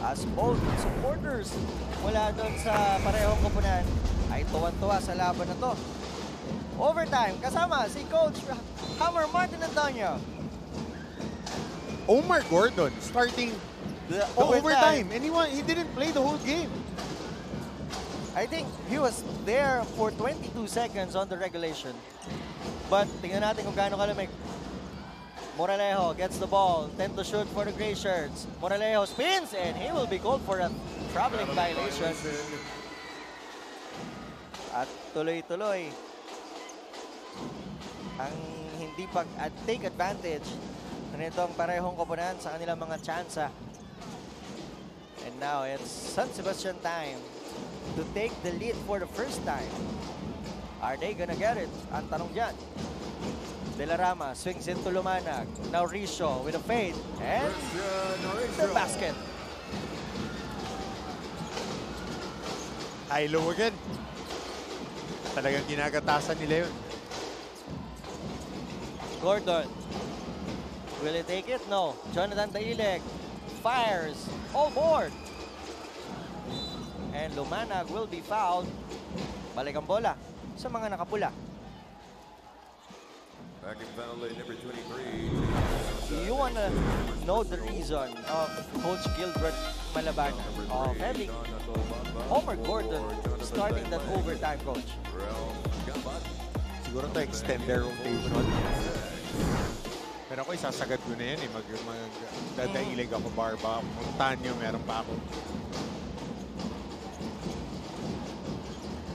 as both supporters mula doon sa parehong koponan ay tuwan-tuwa sa laban na to. Overtime, kasama si Coach Hammer Martin Antonio. Omar Gordon starting the overtime. And he didn't play the whole game. I think he was there for 22 seconds on the regulation. But tingnan natin kung gaano kalamig. Moralejo gets the ball, tend to shoot for the gray shirts. Moralejo spins and he will be called for a traveling violation. At tuloy-tuloy ang hindi take advantage nitong parehong koponan sa kanilang mga tsansa. And now it's San Sebastian time to take the lead for the first time. Are they gonna get it? Ang tanong dyan. De La Rama swings into Lumanag. Now Risho with a fade. And the basket. High low again. Talagang ginagatasan nila yun. Gordon. Will he take it? No. Jonathan Daileg fires. All board. And Lumanag will be fouled. Balik ang bola sa mga nakapula. Back in foul lane number 23. You wanna know the reason of Coach Gilbert Malabanan of having Omar Gordon starting that overtime, Coach? Siguro to extend their rotation. Pero ako isasagad ko na yan eh. Magdadailig ako, Barba. Montaño, meron pa ako.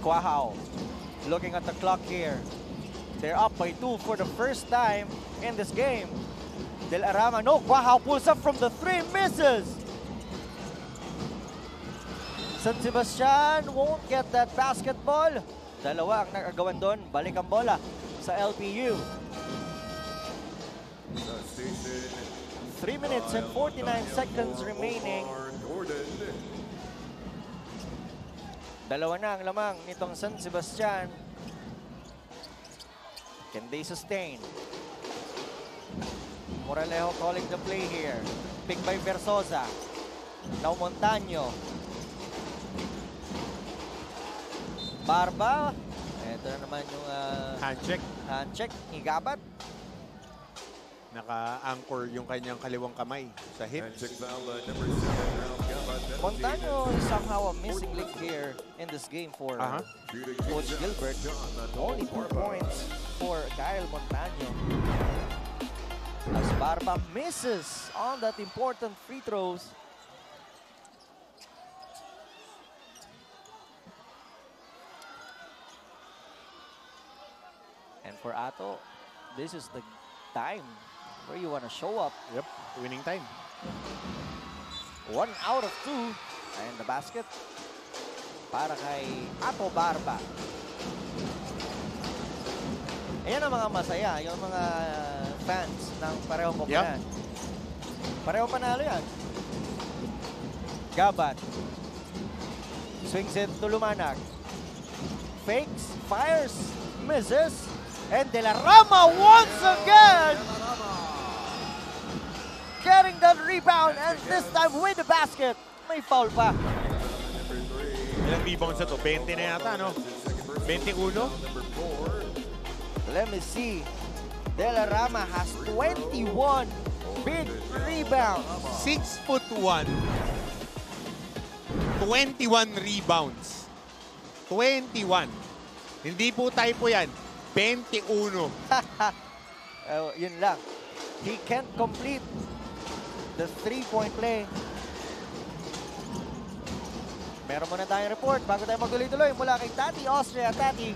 Quahao looking at the clock here. They're up by 2 for the first time in this game. Del Arama, no, Quahao pulls up from the 3, misses. San Sebastian won't get that basketball. Dalawa ang nagagawan doon. Balik ang bola sa LPU. 3 minutes and 49 seconds remaining. Dalawa na ang lamang nitong San Sebastian. Can they sustain? Moralejo calling the play here. Pick by Versosa. Now Montaño. Barba. Ito na naman yung Handcheck. handcheck. Higabat. Naka-anchor yung kanyang kaliwang kamay sa hip. Montaño is somehow a missing link here in this game for Coach Gilbert. Only 4 points for Kyle Montaño. As Barba misses on that important free throws. And for Ato, this is the time where you want to show up. Yep, winning time. 1 out of 2. And the basket para kay Ato Barba. Ayan ang mga masaya, yung mga fans ng parehong koponan. Yep. Pareho panalo yan. Gabat. Swings it to Lumanag. Fakes, fires, misses. And De La Rama once again getting that rebound, and this time with the basket. May foul pa. Ilang rebounds na to? 20 na yata, no? 21? Let me see. De La Rama has 21 big rebounds. 6'1". 21 rebounds. 21. Hindi po typo yan. 21. Yun lang. He can't complete the 3-point play. Meron muna tayong report bago tayo magtuloy-tuloy mula kay Tati Austria. Tati.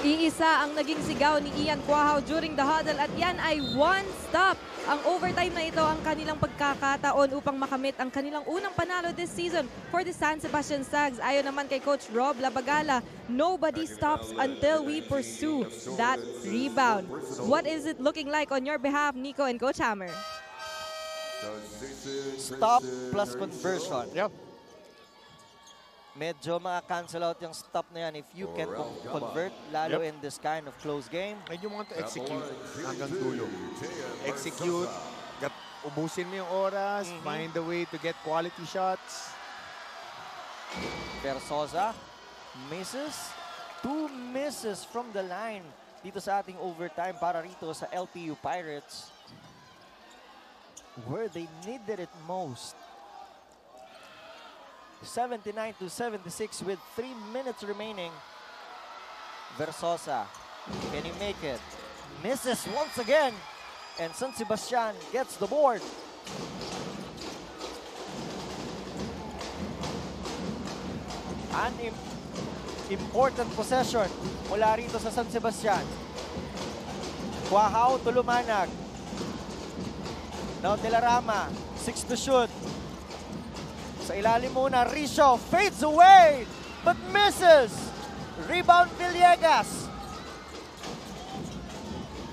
Iisa ang naging sigaw ni Ian Quahao during the huddle at yan ay one stop. Ang overtime na ito ang kanilang pagkakataon upang makamit ang kanilang unang panalo this season for the San Sebastian Sags. Ayon naman kay Coach Rob Labagala, nobody stops until we pursue that rebound. What is it looking like on your behalf, Nico and Coach Hammer? Stop plus conversion. Yep. Medyo maka-cancel out yung stop na yan if you can convert, lalo in this kind of close game. And you want to execute hanggang dulo. Execute, ubusin mo yung oras, find a way to get quality shots. Versosa misses. 2 misses from the line dito sa ating overtime para rito sa LPU Pirates, where they needed it most. 79-76 with 3 minutes remaining. Versosa, can he make it? Misses once again, and San Sebastian gets the board. An important possession mula rito sa San Sebastian. Quahao to Lumanag. Now Delarama, 6 to shoot. Sa ilalim muna, Richo fades away, but misses. Rebound Villegas.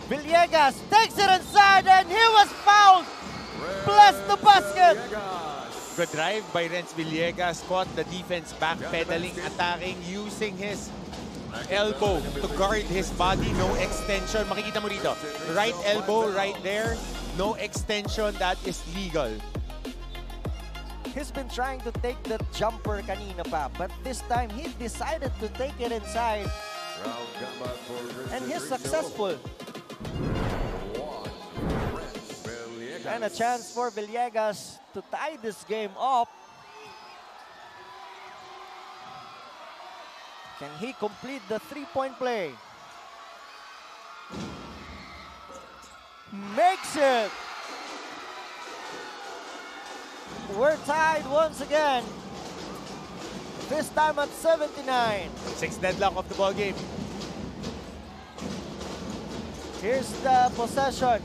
Villegas takes it inside, and he was fouled. Bless the basket. Good drive by Renz Villegas. Caught the defense backpedaling, attacking, using his elbow to guard his body. No extension. Makikita mo dito. Right elbow right there. No extension. That is legal. He's been trying to take the jumper kanina pa, but this time he decided to take it inside. And he's successful. And a chance for Villegas to tie this game up. Can he complete the three-point play? Makes it! We're tied once again. This time at 79. 6 deadlock of the ball game. Here's the possession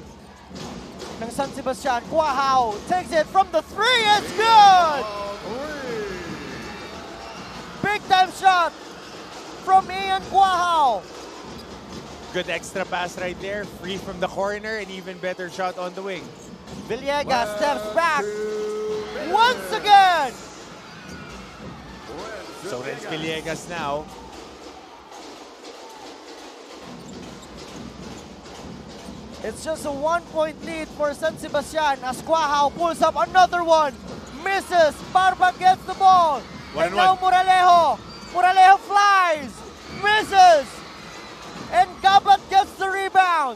ng San Sebastian. Quahao takes it from the 3. It's good! Big time shot from Ian Quahao. Good extra pass right there. Free from the corner, and even better shot on the wing. Villegas steps back once again. So Renz Villegas now. It's just a 1-point lead for San Sebastian as Quahao pulls up another one. Misses. Barba gets the ball. And now Moralejo. Moralejo flies. Misses. And Gabat gets the rebound.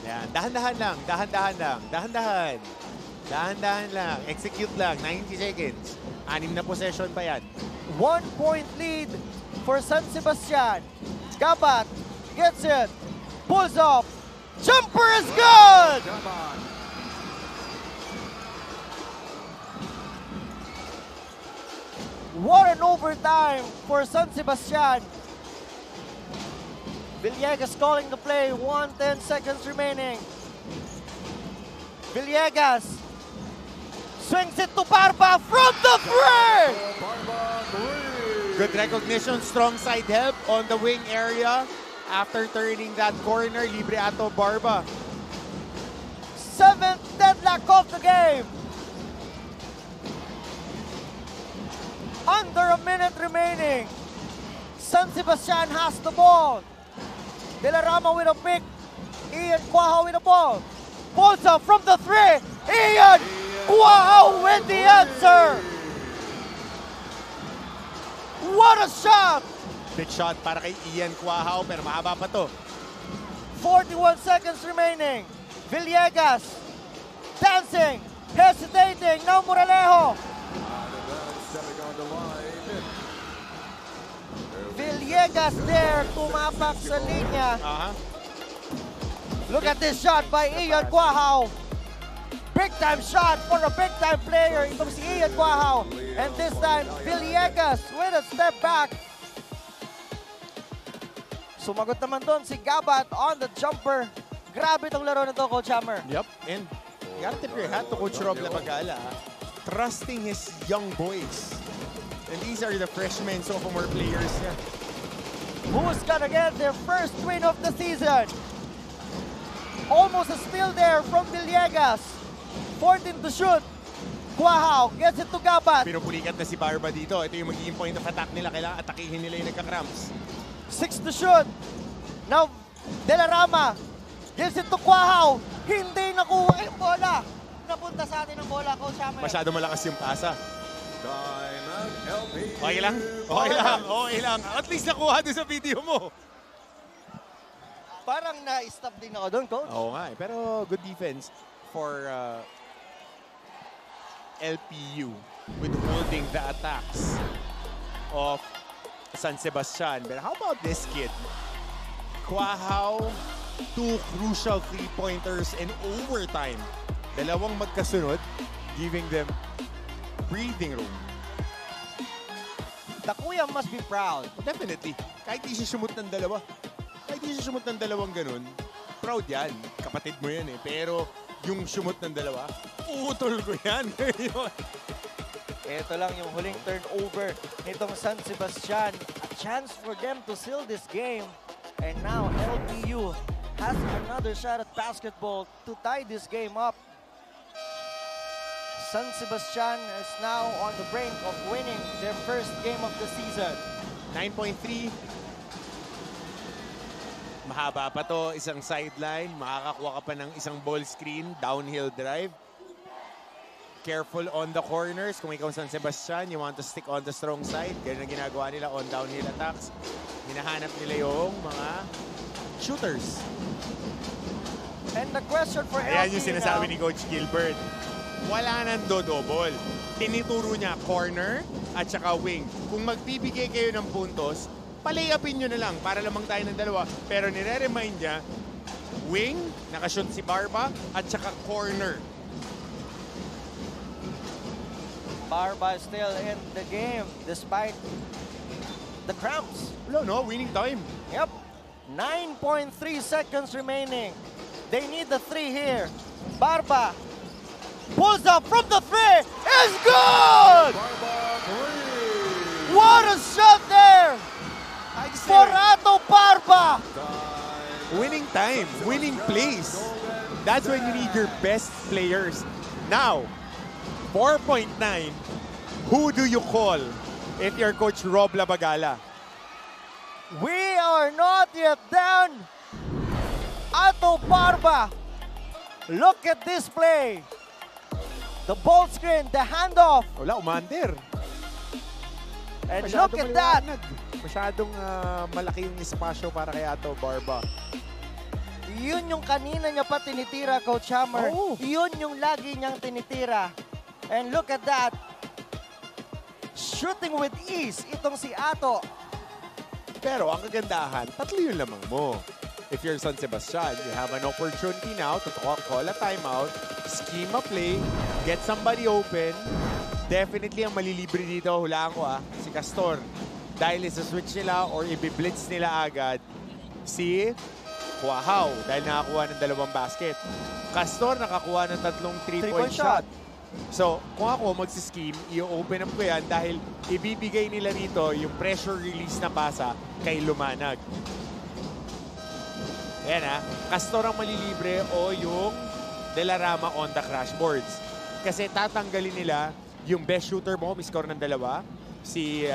Yan. Dahan-dahan lang. Dahan-dahan lang. Dahan-dahan. Dahan-dahan lang. Execute lang. 90 seconds. 6 na possession pa yan. 1-point lead for San Sebastian. Gabat gets it. Pulls up. Jumper is good! What an overtime for San Sebastian. Villegas calling the play. 10 seconds remaining. Villegas swings it to Barba from the 3! Good recognition. Strong side help on the wing area. After turning that corner, libre ato Barba. 7th deadlock of the game. Under a minute remaining. San Sebastian has the ball. Delarama with a pick. Ian Quahao with the ball. Pulls up from the 3. Ian Quahao with the answer. What a shot! Big shot para kay Ian Quahao, pero mahaba pa to. 41 seconds remaining. Villegas dancing, hesitating. Now Moralejo. Villegas there, tumapak sa linya. Look at this shot by Ian Quahao. Big time shot for a big time player. Itong si Ian Quahao. And this time, Villegas with a step back. Sumagot naman doon si Gabat on the jumper. Grabe itong laro na to, Coach Hammer. Yep, and you gotta tip your hat to Coach Rob Labagala. Trusting his young boys. And these are the freshmen sophomore players. Yeah. Who's gonna get their first win of the season? Almost a steal there from Villegas. 14 to shoot. Quahao gets it to Gabat. Pero pulikat na si Barba dito. Ito yung magiging point of attack nila. Kailangan atakihin nila yung nagka-cramps. 6 to shoot. Now, Delarama gives it to Quahao. Hindi nakuha yung bola. Napunta sa atin ang bola, Coach Hammer. Masyado malakas yung pasa. Diamond LPU. Okay lang. Okay lang. Okay lang. At least nakuha doon sa video mo. Parang na-stop din ako doon, Coach. Oo nga eh. Pero good defense for LPU with holding the attacks of San Sebastian. But how about this kid? Quahao, 2 crucial 3-pointers in overtime. Dalawang magkasunod, giving them breathing room. The kuya must be proud. Definitely. Kahit di siya sumut ng dalawa. Kahit di siya sumut ng dalawang ganun, proud yan. Kapatid mo yan eh. Pero yung sumut ng dalawa, utol ko yan. Ito lang yung huling turnover nitong San Sebastian. A chance for them to seal this game. And now LPU has another shot at basketball to tie this game up. San Sebastian is now on the brink of winning their first game of the season. 9.3. Mahaba pa to, isang sideline. Makakakuha ka pa ng isang ball screen, downhill drive. Careful on the corners. Kung ikaw San Sebastian, you want to stick on the strong side. Ganyan ang ginagawa nila on downhill attacks. Hinahanap nila yung mga shooters. And the question for Ayan LPU yung sinasabi now, ni Coach Gilbert. Wala nang dodobol. Tinituro niya corner at saka wing. Kung magbibigay kayo ng puntos, palayapin nyo na lang para lamang tayo ng dalawa. Pero nire-remind niya, wing, nakashoot si Barba, at saka corner. Barba is still in the game despite the cramps. Wala no, winning time. Yep. 9.3 seconds remaining. They need the 3 here. Barba pulls up from the 3. It's good! What a shot there! For Ato Barba! Winning time, winning plays. That's when you need your best players. Now, 4.9, who do you call if you're Coach Rob Labagala? We are not yet done. Ato Barba. Look at this play. The ball screen, the handoff. Wala, umander. And look at that. Masyadong malaki yung espasyo para kay Ato Barba. Yun yung kanina niya pa tinitira, Coach Hammer. Oo. Yun yung lagi niyang tinitira. And look at that. Shooting with ease, itong si Ato. Pero ang kagandahan, 3 yung lamang mo. If you're San Sebastian, you have an opportunity now to call a timeout, scheme a play, get somebody open. Definitely ang malilibre dito, hulaan ko si Castor. Dahil isa-switch nila or i-blitz nila agad si Quahao dahil nakakuha ng 2 basket. Castor nakakuha ng 3 3-point shot. So, kung ako magsischeme, i-open up ko yan dahil ibibigay nila rito yung pressure release na pasa kay Lumanag. Ayan Castor ang malilibre o yung De La Rama on the crash boards. Kasi tatanggalin nila yung best shooter mo, may score ng 2, si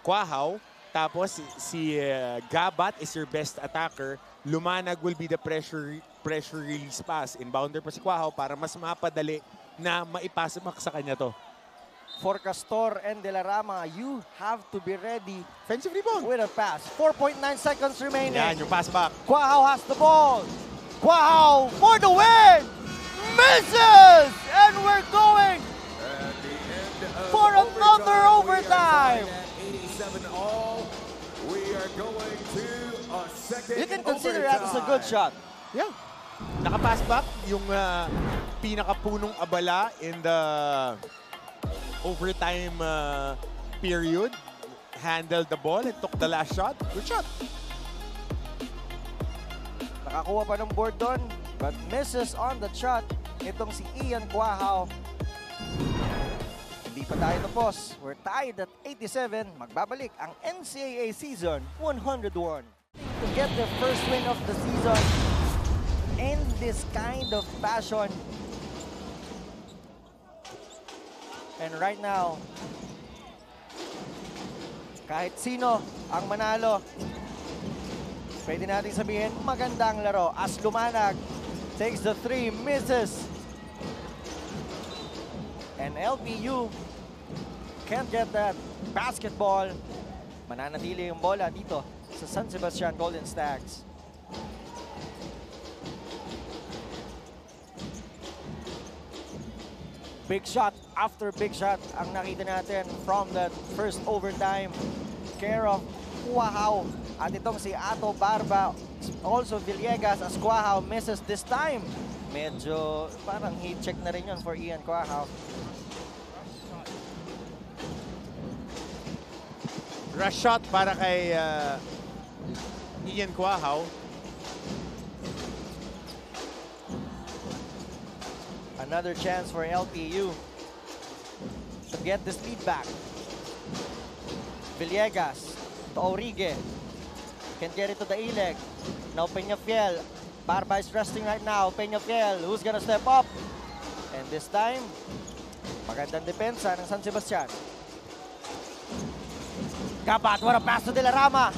Quahao, tapos si Gabat is your best attacker. Lumanag will be the pressure release pass. Inbounder pa si Quahao para mas mapadali na maipasa sa kanya to. For Castor and De La Rama, you have to be ready Offensive rebound. with a pass. 4.9 seconds remaining. Yan, yung pass back. Quahao has the ball. Quahao for the win! Misses! And we're going At the end of for another overtime. We are 87 all. We are going to a second You can consider that as a good shot. Yeah. Naka-pass back yung pinakapunong abala in the overtime period. Handled the ball and took the last shot. Good shot. Nakakuha pa ng board doon, but misses on the shot. Itong si Ian Quahao. Hindi pa tayo tapos. We're tied at 87. Magbabalik ang NCAA Season 101. To get their first win of the season in this kind of fashion. And right now, kahit sino ang manalo, pwede natin sabihin magandang laro as Lumanag Takes the 3, misses. And LPU can't get that basketball. Mananatili yung bola dito sa San Sebastian Golden Stags. Big shot after big shot ang nakita natin from that first overtime. Care of Cuajao. At itong si Ato Barba, also Villegas as Cuajao misses this time. Medyo parang heat check na rin yun for Ian Cuajao. Rush shot para kay Ian Cuajao. Another chance for LPU to get this lead back. Villegas to Origue. Can get it to the E-leg. Now Peñafiel. Barba is resting right now. Peñafiel, who's gonna step up? And this time, magandang depensa ng San Sebastian. Kapat, what a pass to De La Rama.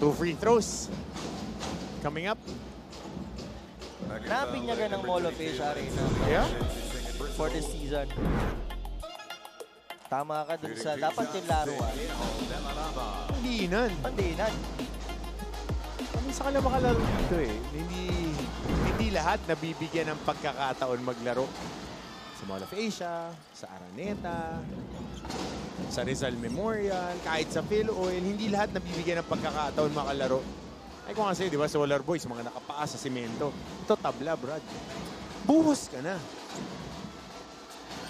2 free throws coming up. Nabinyagan ng Mall of Asia Arena Yeah. for this season. Tama ka dun sa dapat yung laruan. Hindi Pandinan. Kami sa kanila makalaro dito eh. Hindi lahat nabibigyan ng pagkakataon maglaro. Sa Mall of Asia, sa Araneta, sa Rizal Memorial, kahit sa PhilOil, hindi lahat nabibigyan ng pagkakataon makalaro. Ay kung kasi, di ba, Solar Boys, mga nakapaa sa simento. Ito, tabla, Brad. Buhos ka na.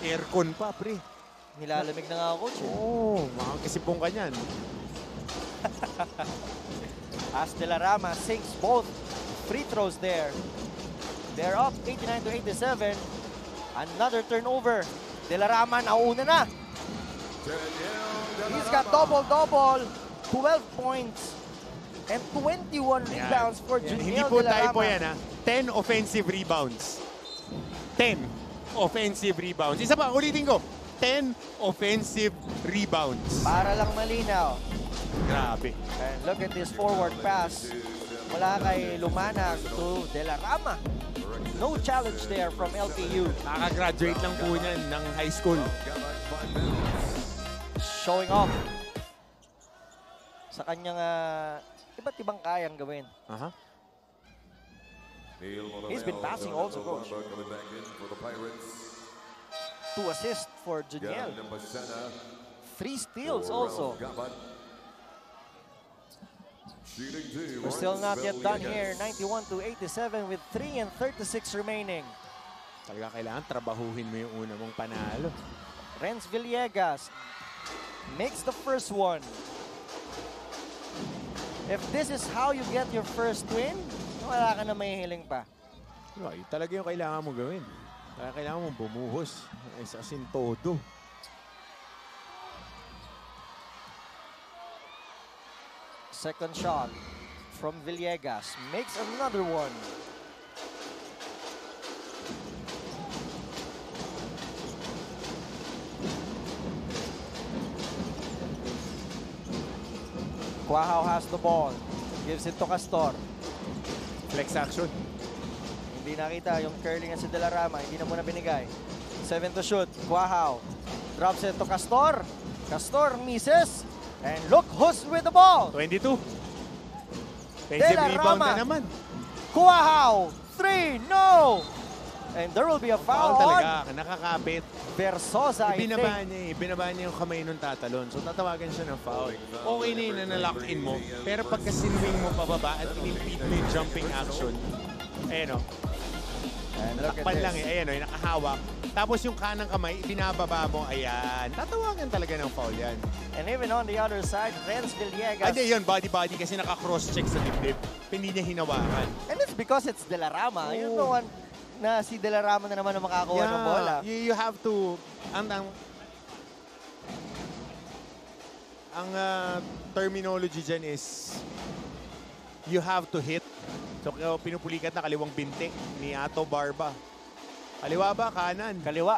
Aircon pa, pre. Nilalamig na nga ako, coach. Oo, makakasipong ka niyan. As De La Rama sinks both free throws there. They're up 89 to 87. Another turnover. De La Rama nauna na. He's got double-double. 12 points and 21 rebounds for Hindi Juniel po De La tayo Rama. po yan, ha? 10 offensive rebounds. 10 offensive rebounds. Isa pa, ulitin ko. 10 offensive rebounds. Para lang malinaw. Grabe. And look at this forward pass. Mula kay Lumanag to De La Rama. No challenge there from LPU. Nakagraduate lang po niyan ng high school. Showing off sa kanyang iba't ibang kayang gawin. Aha. He's been passing also, coach. 2 assists for Juniel. 3 steals also. We're still not yet done here. 91 to 87 with 3 and 36 remaining. Talaga kailangan trabahuhin mo yung una mong panalo. Renz Villegas makes the first one. If this is how you get your first win, wala ka na may hiling pa. Yun talaga yung kailangan mo gawin. Kaya kailangan mong bumuhos. As in todo. Second shot from Villegas makes another one. Cuajao has the ball. Gives it to Castor. Flex action. Hindi nakita yung curling si De La Rama. Hindi na muna binigay. 7 to shoot. Cuajao drops it to Castor. Castor misses. And look who's with the ball. 22. De Defensive La rebound Rama. na naman. Cuajao. 3. No. And there will be a Foul foul on talaga. Nakakapit. Versosa, I Ibinaba think. niya yung kamay nung tatalon. So tatawagan siya ng foul. Okay na yun na na-lock in mo. Pero pagka sinwing mo pababa at in-impede mo yung jumping action, ayan o. And look at Takpan lang this. ayan o, yung nakahawak. Tapos yung kanang kamay, binababa mo, ayan. Tatawagan talaga ng foul yan. And even on the other side, Renz Villegas. Hindi yun, body-body kasi naka-cross-check sa dibdib. Hindi niya hinawakan. And it's because it's De La Rama. You're the one na si De La Rama na naman ang makakuha ng bola. You have to, ang terminology dyan is you have to hit. So pinupulikat na kaliwang binti ni Ato Barba. Kaliwa ba? Kanan? Kaliwa.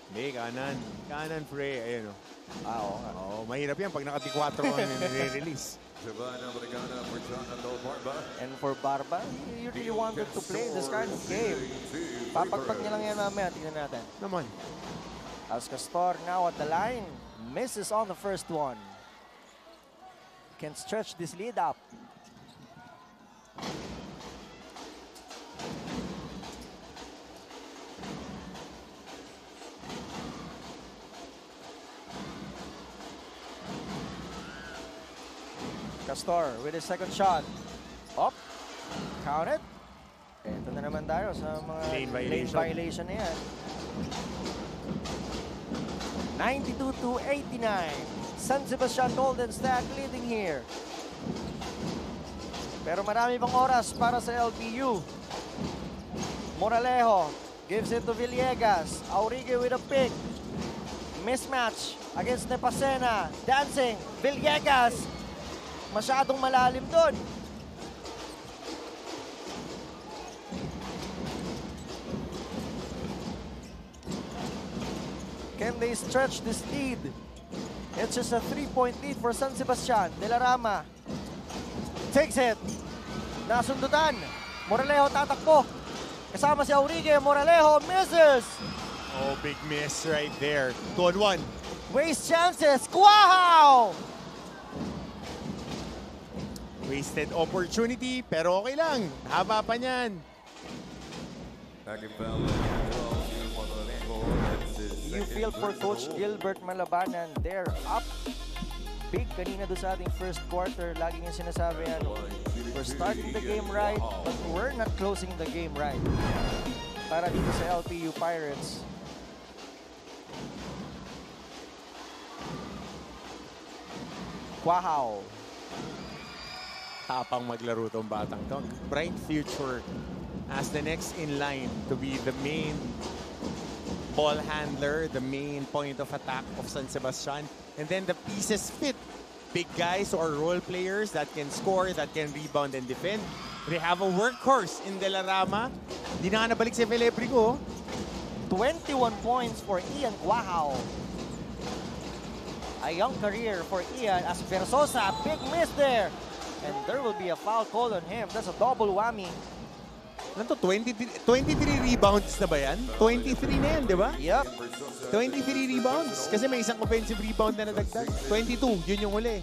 Hindi, kanan. Kanan, pre. Ayun o. Oo nga. Oh, mahirap yan pag naka-4 ang nire-release. Giovanna Brigana for Jonathan Barba. And for Barba, he really wanted to play this kind of game. Papagpag niya lang yan mamaya. Tingnan natin. Naman. As Castor now at the line. Misses on the first one. Can stretch this lead up. Castor with his second shot. Up. Count it. Ito na naman tayo sa mga Lane violation. na yan. 92-89. San Sebastian Golden Stag leading here. Pero marami pang oras para sa LPU. Moralejo gives it to Villegas. Aurigue with a pick. Mismatch against Nepasena. Dancing. Villegas. Masyadong malalim doon. Can they stretch this lead? It's just a 3-point lead for San Sebastian. De La Rama takes it. Nasundutan. Moralejo tatakbo. Kasama si Aurigue. Moralejo misses. Oh, big miss right there. 2-on-1. Waste chances. Quahao! Wasted opportunity, pero okay lang. Haba pa niyan. You feel for Coach Gilbert Malabanan. They're up big kanina doon sa ating first quarter. Lagi niya sinasabi yan, we're starting the game right, but we're not closing the game right. Para dito sa LPU Pirates. Quahao. Tapang maglaro tong batang to. Bright future as the next in line to be the main ball handler, the main point of attack of San Sebastian. And then the pieces fit. Big guys or role players that can score, that can rebound and defend. They have a workhorse in De La Rama. Di na nga nabalik si Velebrigo. 21 points for Ian Quahao. A young career for Ian as Versosa. Big miss there. And there will be a foul call on him. That's a double whammy. Ano to? 23 rebounds na ba yan? 23 na yan, di ba? Yep. 23 rebounds. Kasi may isang offensive rebound na nadagdag. 22, yun yung uli.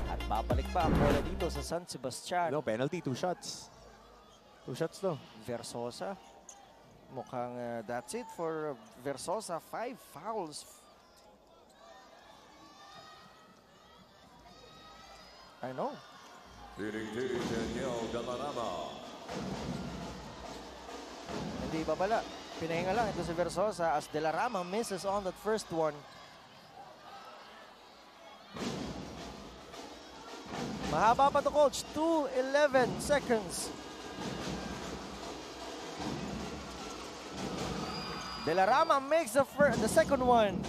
At babalik pa ang bola dito sa San Sebastian. No, penalty, 2 shots. 2 shots to. Versosa. Mukhang that's it for Versosa. 5 fouls. I know. Daniel De La Rama. Hindi babala. Pinahinga lang ito si Versosa as De La Rama misses on that first one. Mahaba pa to, coach. 2:11 seconds. De La Rama makes the second one.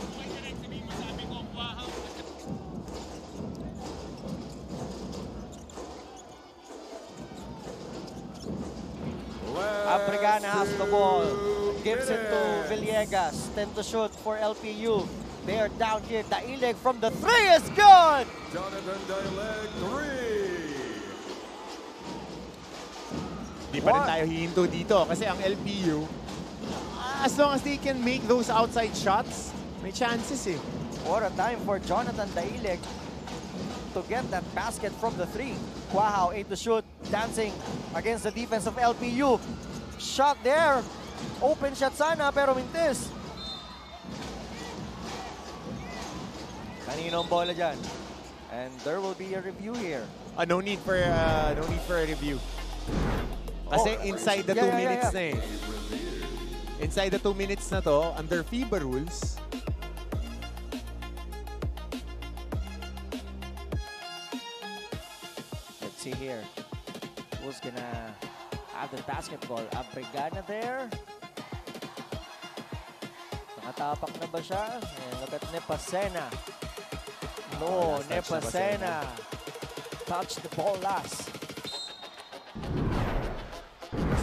Abrigana has the ball. Gives it to Villegas. 10 to shoot for LPU. They are down here. Daileg from the 3 is good! Jonathan Daileg, 3. Di pa rin tayo hihinto dito kasi ang LPU, as long as they can make those outside shots, may chances eh. What a time for Jonathan Daileg to get that basket from the 3. Quahao 8 to shoot. Dancing against the defense of LPU. Shot there. Open shot sana pero mintis. Kaninong bola dyan? And there will be a review here. No need for a review. Kasi inside the 2 minutes na eh. Inside the 2 minutes na to, under FIBA rules, let's see here. Who's gonna have the basketball? Abrigana there. Nakatapak na ba siya? And look at Nepasena. No, Nepasena. Touched the ball last.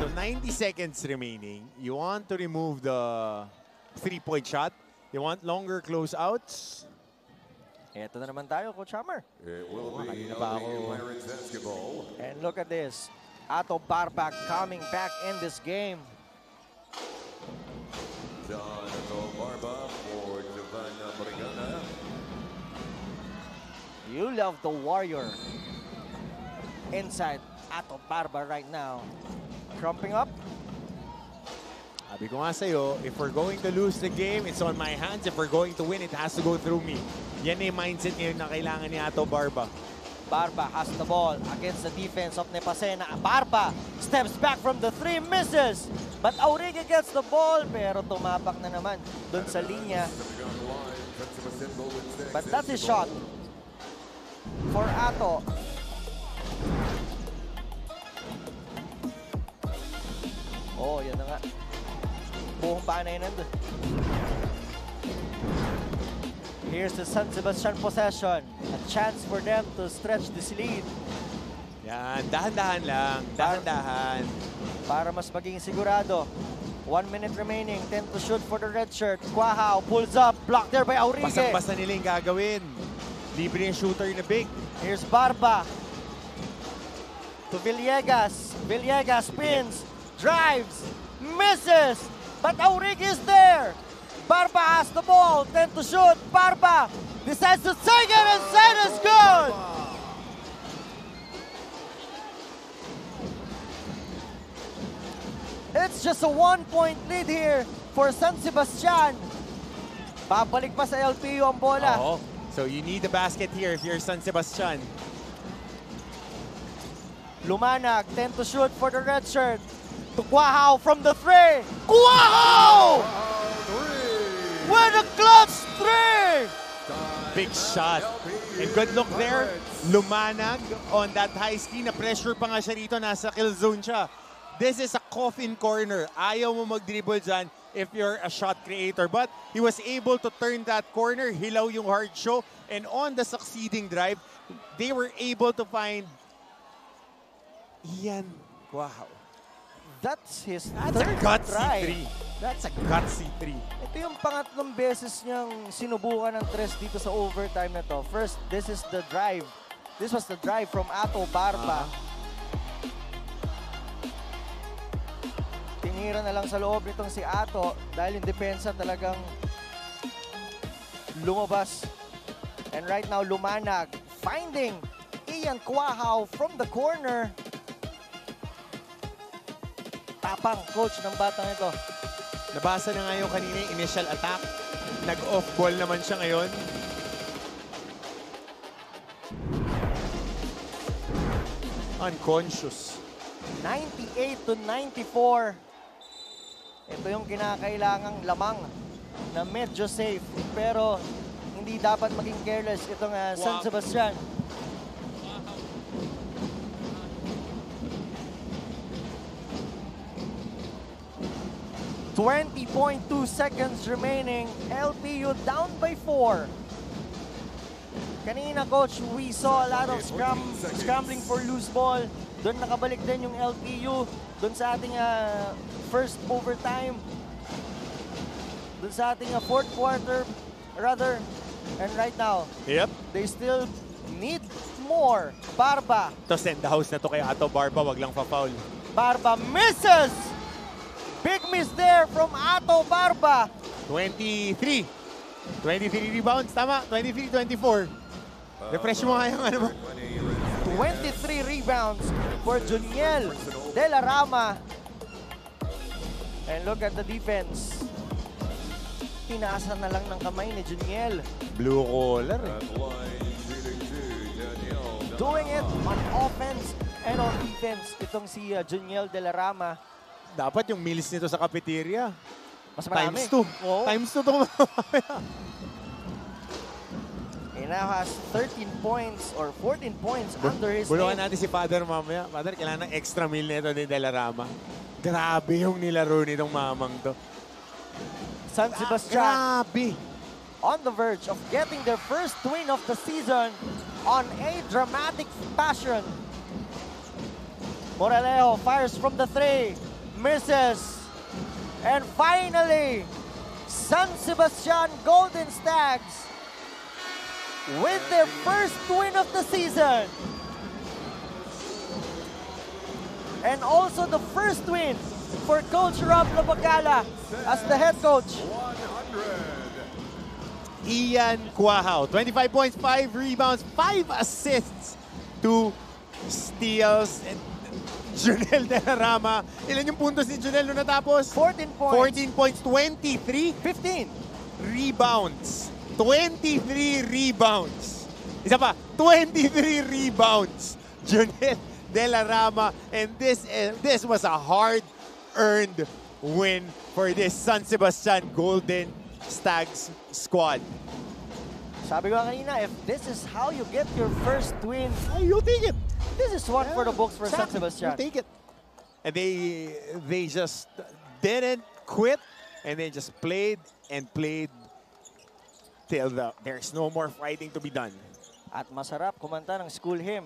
so 90 seconds remaining. You want to remove the 3-point shot. They want longer closeouts. Eto na naman tayo, Coach Hammer. It will be kanina pa the ako. Pirates basketball. And look at this. Ato Barba coming back in this game. Donato Barba for Giovanna Brigana. You love the warrior. Inside Ato Barba right now. Crumping up. Sabi ko nga sa'yo, if we're going to lose the game, it's on my hands. If we're going to win, it has to go through me. Yan na yung mindset ngayon na kailangan ni Ato Barba. Barba has the ball against the defense of Nepasena. Barba steps back from the 3, misses. But Auriga gets the ball, pero tumapak na naman dun sa linya. But that's his shot for Ato. Oh, yan na nga. Buong panay nandun. Here's the San Sebastian possession. A chance for them to stretch this lead. Yan, dahan-dahan lang. Dahan-dahan. Para mas maging sigurado. 1 minute remaining. 10 to shoot for the red shirt. Quahao pulls up. Blocked there by Auriga. Basang-basa nila yung gagawin. Libre yung shooter na big. Here's Barba. To Villegas. Villegas spins. Drives. Misses. But Auriga is there. Barba has the ball. 10 to shoot. Barba decides to take it and set is good. It's just a 1-point lead here for San Sebastian. Babalik pa sa LPU ang bola. Oo. So you need the basket here if you're San Sebastian. Lumanag, 10 to shoot for the red shirt. To Quahao from the 3. Quahao! With a clutch 3! Big shot. And good look there. Lumanag on that high ski. Na pressure pa nga siya rito. Nasa kill zone siya. This is a coffin corner. Ayaw mo mag-dribble dyan if you're a shot creator. But he was able to turn that corner. Hilaw yung hard show. And on the succeeding drive, they were able to find Ian Quahao. That's his That's a third gutsy try. 3. That's a gutsy 3. Ito yung pangatlong beses niyang sinubukan ng tres dito sa overtime na to. First, this is the drive. This was the drive from Ato Barba. Tinira na lang sa loob nitong si Ato dahil yung depensa talagang lumabas. And right now, Lumanag finding Ian Quahao from the corner. Tapang, coach, ng batang ito. Nabasa na nga yung kanina yung initial attack. Nag-off ball naman siya ngayon. Unconscious. 98 to 94. Ito yung kinakailangang lamang na medyo safe. Pero hindi dapat maging careless itong San Sebastian. .2 seconds remaining. LPU down by 4. Kanina, coach, we saw a lot of scrambling for loose ball. Doon nakabalik din yung LPU. Doon sa ating first overtime. Doon sa ating fourth quarter, rather. And right now, Yep. they still need more. Barba. To send the house na to kay Ato Barba, wag lang fa-foul. Barba misses! Big miss there from Ato Barba. 23. 23 rebounds, tama? 23-24. Refresh mo nga yung ano mo. 23 rebounds for Juniel De La Rama. And look at the defense. Tinaasa na lang ng kamay ni Juniel. Blue collar. Doing it on offense and on defense. Itong si Juniel De La Rama. Dapat yung meals nito sa cafeteria. Mas marami. Times 2. Oo. Times 2 itong He now has 13 points or 14 points under his Bulungan name. natin si Father mamaya. Father, kailangan ng extra meal nito ni De La Rama. Grabe yung nilaro nitong mamang to. San Sebastian Grabe. on the verge of getting their first win of the season on a dramatic fashion. Moralejo fires from the 3, misses, and finally, San Sebastian Golden Stags with their first win of the season. And also the first win for Coach Rob Labacala as the head coach. 100. Ian Cuajao, 25 points, 5 rebounds, 5 assists, 2 steals. And Jonel De La Rama, ilan yung puntos ni Jonel nung natapos? 14 points. 14 points, 23 15. rebounds. 23 rebounds. Isa pa, 23 rebounds. Jonel De La Rama, and this was a hard-earned win for this San Sebastian Golden Stags squad. Sabi ko kanina, if this is how you get your first win, You'll take it. this is one for the books for San Exactly. Sebastian. You'll take it. And they just didn't quit, and they just played and played till there's no more fighting to be done. At masarap kumanta ng school hymn.